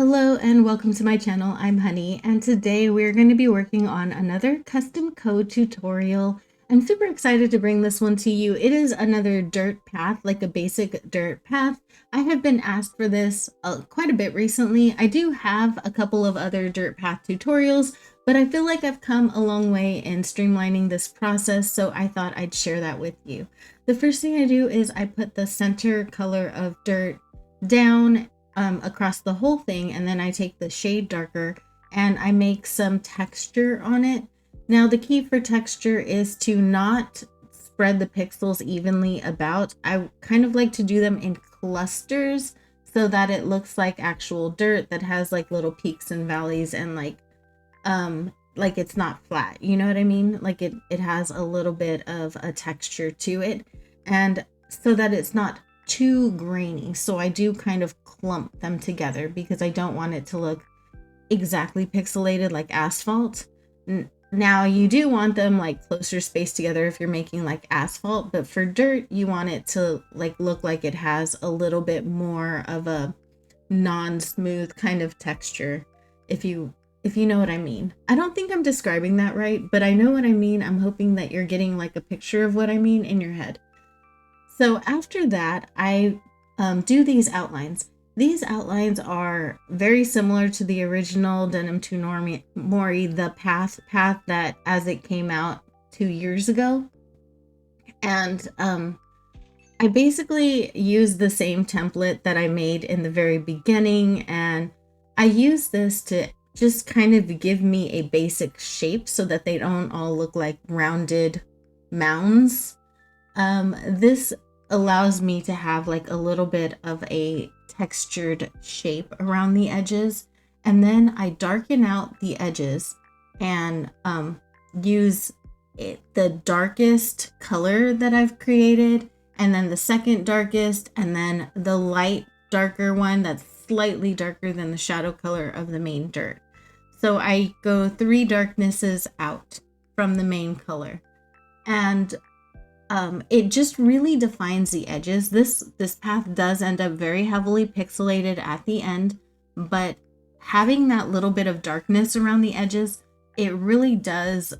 Hello and welcome to my channel. I'm Honey, and today we're going to be working on another custom code tutorial. I'm super excited to bring this one to you. It is another dirt path, like a basic dirt path. I have been asked for this quite a bit recently. I do have a couple of other dirt path tutorials, but I feel like I've come a long way in streamlining this process, so I thought I'd share that with you. The first thing I do is I put the center color of dirt down across the whole thing, and then I take the shade darker and I make some texture on it. Now the key for texture is to not spread the pixels evenly about. I kind of like to do them in clusters so that it looks like actual dirt that has like little peaks and valleys, and like it's not flat, you know what I mean? Like it has a little bit of a texture to it, and so that it's not too grainy. So I do kind of clump them together because I don't want it to look exactly pixelated like asphalt. Now you do want them like closer spaced together if you're making like asphalt, but for dirt you want it to like look like it has a little bit more of a non-smooth kind of texture, if you know what I mean. I don't think I'm describing that right, but I know what I mean. I'm hoping that you're getting like a picture of what I mean in your head. So after that, I do these outlines. These outlines are very similar to the original Denim to Mori, the path that as it came out 2 years ago. And I basically use the same template that I made in the very beginning, and I use this to just kind of give me a basic shape so that they don't all look like rounded mounds. This allows me to have like a little bit of a textured shape around the edges, and then I darken out the edges and use the darkest color that I've created, and then the second darkest, and then the light darker one that's slightly darker than the shadow color of the main dirt. So I go 3 darknesses out from the main color, and it just really defines the edges. This path does end up very heavily pixelated at the end, but having that little bit of darkness around the edges, it really does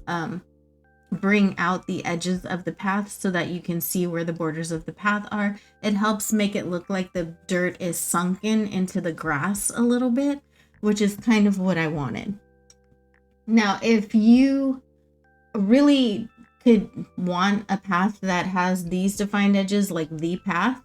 bring out the edges of the path so that you can see where the borders of the path are. It helps make it look like the dirt is sunken into the grass a little bit, which is kind of what I wanted. Now, if you really could want a path that has these defined edges, like the path,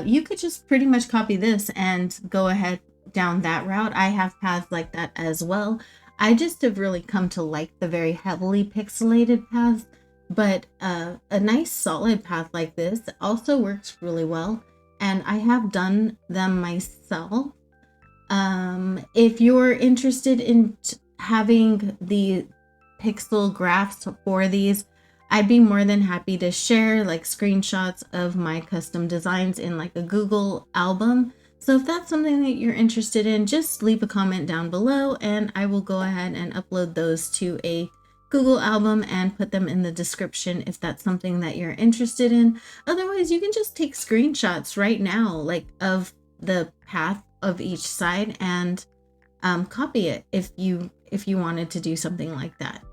you could just pretty much copy this and go ahead down that route. I have paths like that as well. I just have really come to like the very heavily pixelated paths, but a nice solid path like this also works really well, and I have done them myself. If you're interested in having the pixel graphs for these, I'd be more than happy to share like screenshots of my custom designs in like a Google album. So if that's something that you're interested in, just leave a comment down below and I will go ahead and upload those to a Google album and put them in the description if that's something that you're interested in. Otherwise, you can just take screenshots right now, like of the path of each side, and copy it if you wanted to do something like that.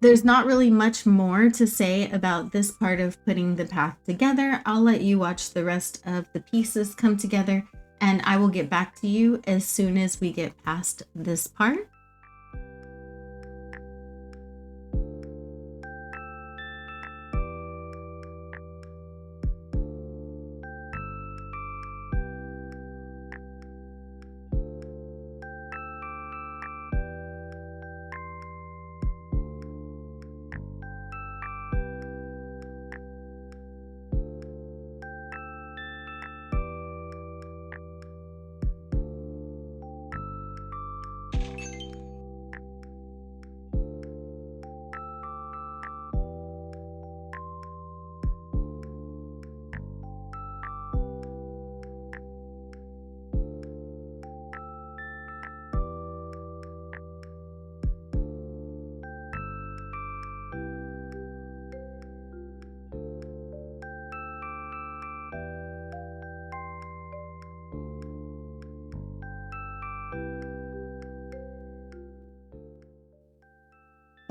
There's not really much more to say about this part of putting the path together. I'll let you watch the rest of the pieces come together, and I will get back to you as soon as we get past this part.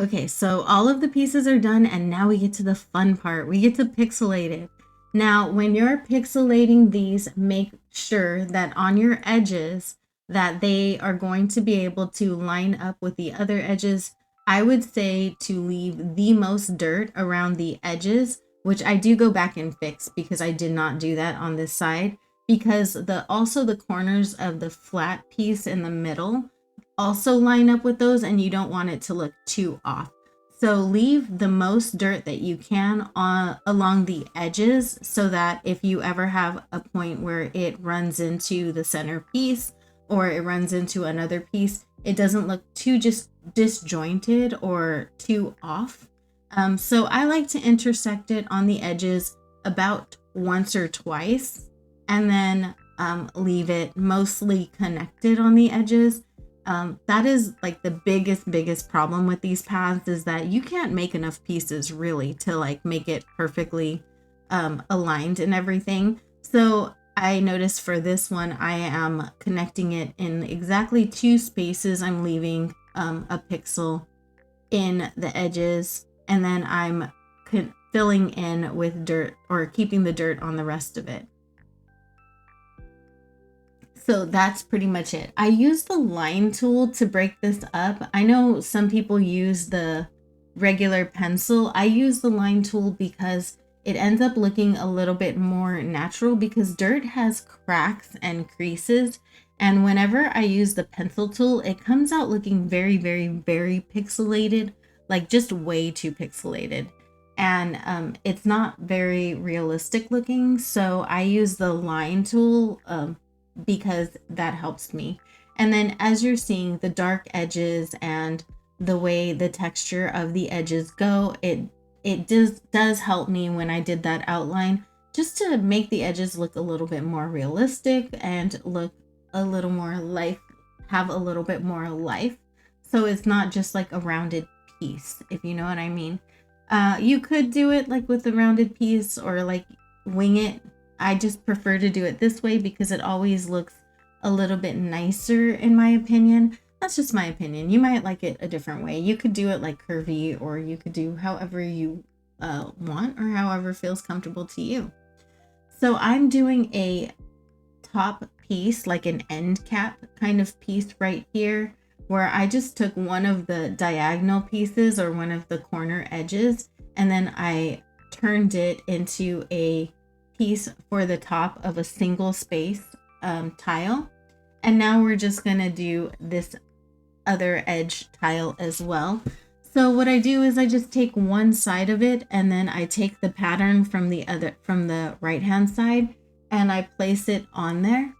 Okay, so all of the pieces are done, and now we get to the fun part. We get to pixelate it. Now, when you're pixelating these, make sure that on your edges that they are going to be able to line up with the other edges. I would say to leave the most dirt around the edges, which I do go back and fix because I did not do that on this side, because the corners of the flat piece in the middle also line up with those, and you don't want it to look too off. So leave the most dirt that you can along the edges, so that if you ever have a point where it runs into the center piece or it runs into another piece, it doesn't look too just disjointed or too off. So I like to intersect it on the edges about once or twice, and then leave it mostly connected on the edges. That is like the biggest problem with these paths, is that you can't make enough pieces really to like make it perfectly aligned and everything. So I noticed for this one, I am connecting it in exactly 2 spaces. I'm leaving a pixel in the edges, and then I'm filling in with dirt, or keeping the dirt on the rest of it. So that's pretty much it. I use the line tool to break this up. I know some people use the regular pencil. I use the line tool because it ends up looking a little bit more natural, because dirt has cracks and creases. And whenever I use the pencil tool, it comes out looking very pixelated, like just way too pixelated. And it's not very realistic looking. So I use the line tool because that helps me. And then as you're seeing the dark edges and the way the texture of the edges go, it does help me when I did that outline, just to make the edges look a little bit more realistic and look a little more life, have a little bit more life. So it's not just like a rounded piece, if you know what I mean. You could do it like with a rounded piece, or like wing it. I just prefer to do it this way because it always looks a little bit nicer, in my opinion. That's just my opinion. You might like it a different way. You could do it like curvy, or you could do however you want, or however feels comfortable to you. So I'm doing a top piece, like an end cap kind of piece right here, where I just took one of the diagonal pieces, or one of the corner edges, and then I turned it into a piece for the top of a single space tile. And now we're just gonna do this other edge tile as well. So what I do is I just take one side of it, and then I take the pattern from the right hand side, and I place it on there,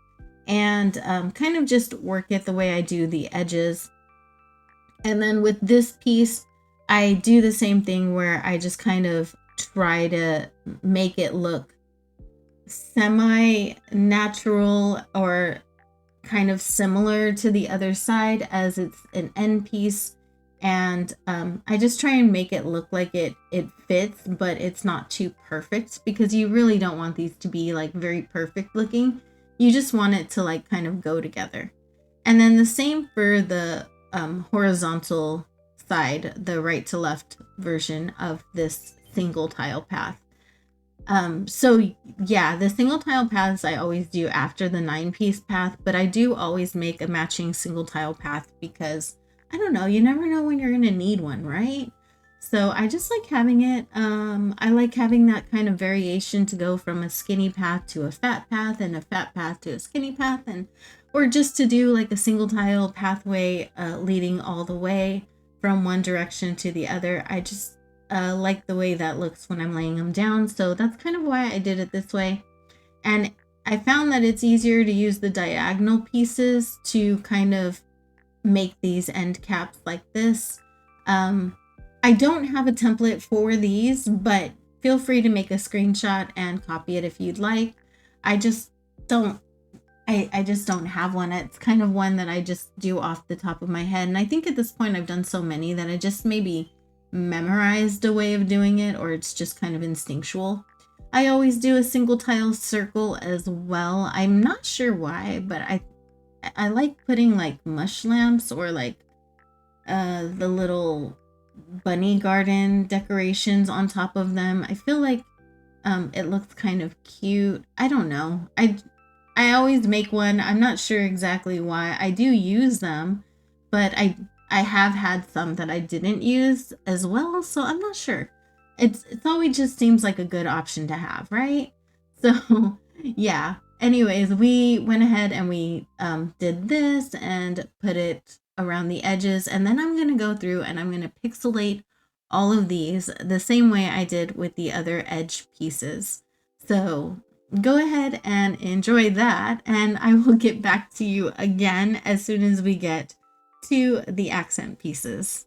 and kind of just work it the way I do the edges. And then with this piece, I do the same thing, where I just kind of try to make it look semi-natural, or kind of similar to the other side, as it's an end piece. And I just try and make it look like it fits, but it's not too perfect, because you really don't want these to be like very perfect looking. You just want it to like kind of go together. And then the same for the horizontal side, the right to left version of this single tile path. So yeah, the single tile paths I always do after the 9-piece path, but I do always make a matching single tile path, because I don't know, you never know when you're gonna need one, right? So I just like having it. I like having that kind of variation to go from a skinny path to a fat path, and a fat path to a skinny path, and or just to do like a single tile pathway leading all the way from one direction to the other. I just like the way that looks when I'm laying them down. So that's kind of why I did it this way. And I found that it's easier to use the diagonal pieces to kind of make these end caps like this. I don't have a template for these, but feel free to make a screenshot and copy it if you'd like. I just don't have one. It's kind of one that I just do off the top of my head. And I think at this point I've done so many that I just maybe memorized a way of doing it, or it's just kind of instinctual. I always do a single tile circle as well. I'm not sure why, but I like putting like mush lamps, or like the little bunny garden decorations on top of them. I feel like it looks kind of cute. I don't know. I always make one. I'm not sure exactly why. I do use them, but I have had some that I didn't use as well, so I'm not sure. It's always just seems like a good option to have, right? So, yeah. Anyways, we went ahead and we did this and put it around the edges, and then I'm gonna go through and I'm gonna pixelate all of these the same way I did with the other edge pieces. So go ahead and enjoy that, and I will get back to you again as soon as we get to the accent pieces.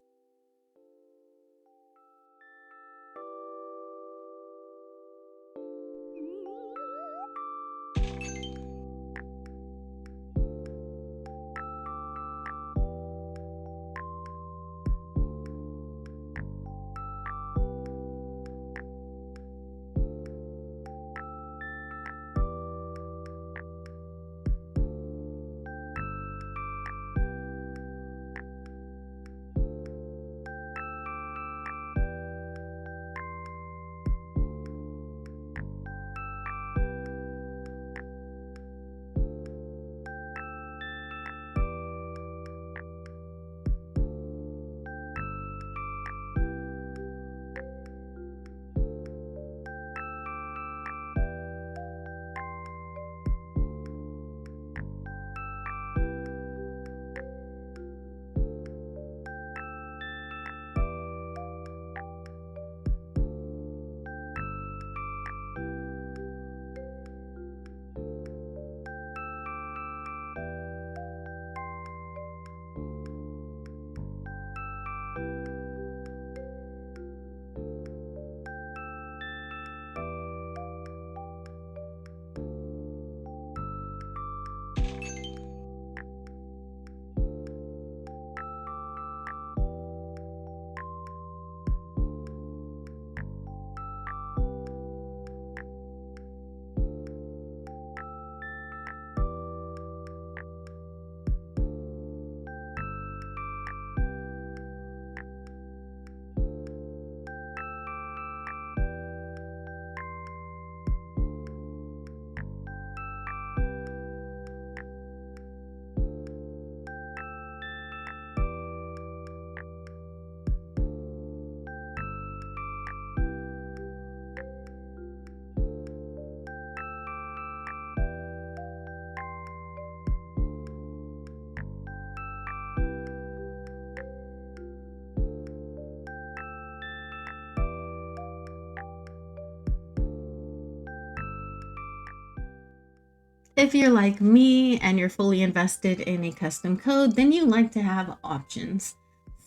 If you're like me and you're fully invested in a custom code, then you like to have options.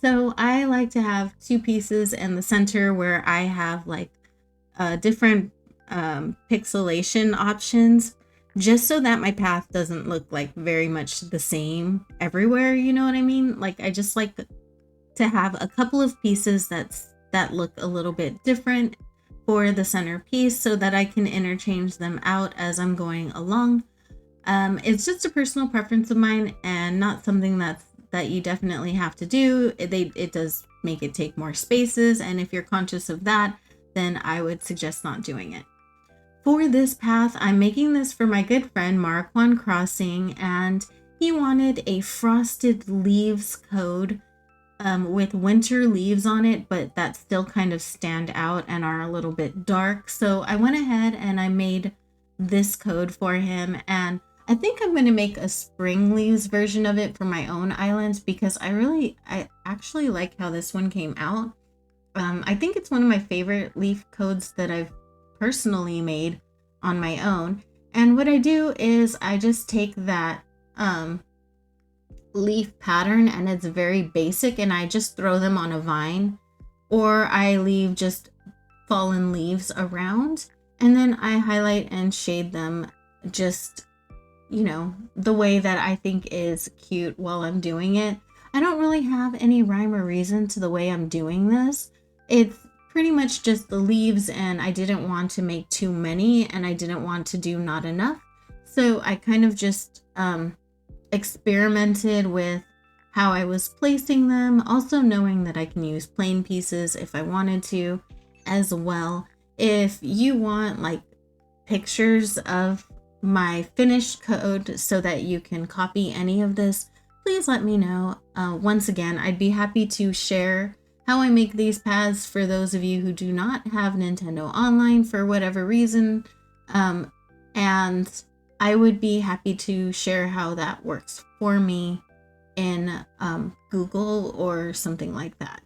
So I like to have two pieces in the center where I have like different pixelation options, just so that my path doesn't look like very much the same everywhere. You know what I mean? Like I just like to have a couple of pieces that look a little bit different for the center piece so that I can interchange them out as I'm going along. It's just a personal preference of mine and not something that you definitely have to do. It does make it take more spaces, and if you're conscious of that, then I would suggest not doing it. For this path, I'm making this for my good friend Marquand Crossing, and he wanted a frosted leaves code with winter leaves on it, but that still kind of stand out and are a little bit dark. So I went ahead and I made this code for him, and I think I'm going to make a spring leaves version of it for my own island because I actually like how this one came out. I think it's one of my favorite leaf codes that I've personally made on my own. And what I do is I just take that leaf pattern, and it's very basic, and I just throw them on a vine, or I leave just fallen leaves around, and then I highlight and shade them just, the way that I think is cute while I'm doing it. I don't really have any rhyme or reason to the way I'm doing this. It's pretty much just the leaves, and I didn't want to make too many, and I didn't want to do not enough. So I kind of just experimented with how I was placing them, also knowing that I can use plain pieces if I wanted to as well. If you want like pictures of my finished code so that you can copy any of this, please let me know. Once again, I'd be happy to share how I make these paths for those of you who do not have Nintendo Online for whatever reason. And I would be happy to share how that works for me in Google or something like that.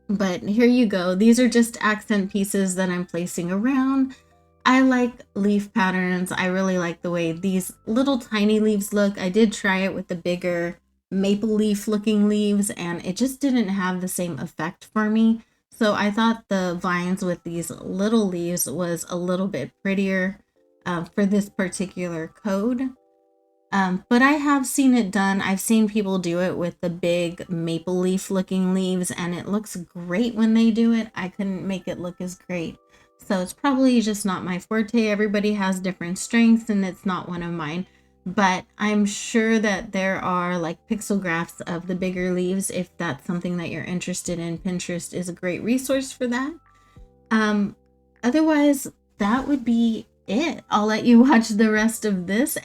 But here you go. These are just accent pieces that I'm placing around. I like leaf patterns. I really like the way these little tiny leaves look. I did try it with the bigger maple leaf looking leaves and it just didn't have the same effect for me. So I thought the vines with these little leaves was a little bit prettier for this particular code. But I have seen it done. I've seen people do it with the big maple leaf looking leaves and it looks great when they do it. I couldn't make it look as great. So it's probably just not my forte. Everybody has different strengths and it's not one of mine. But I'm sure that there are like pixel of the bigger leaves. If that's something that you're interested in, Pinterest is a great resource for that. Otherwise, that would be it. I'll let you watch the rest of this,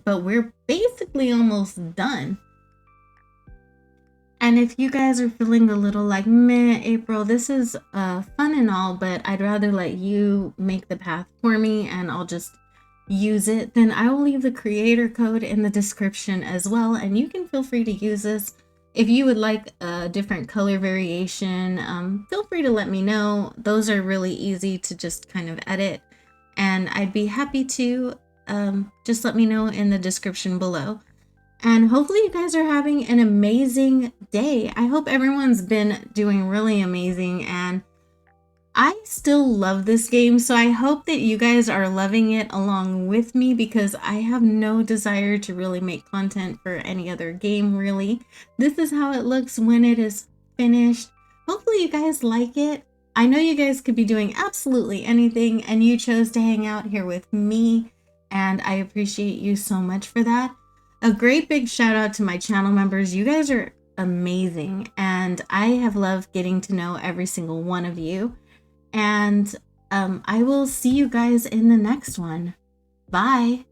but we're basically almost done. And if you guys are feeling a little like, meh, April, this is fun and all, but I'd rather let you make the path for me and I'll just use it, then I will leave the creator code in the description as well. And you can feel free to use this. If you would like a different color variation, feel free to let me know. Those are really easy to just kind of edit. And I'd be happy to just let me know in the description below. And hopefully you guys are having an amazing day. I hope everyone's been doing really amazing. And I still love this game, so I hope that you guys are loving it along with me because I have no desire to really make content for any other game, really. This is how it looks when it is finished. Hopefully you guys like it. I know you guys could be doing absolutely anything and you chose to hang out here with me, and I appreciate you so much for that. A great big shout out to my channel members. You guys are amazing and I have loved getting to know every single one of you. And I will see you guys in the next one. Bye.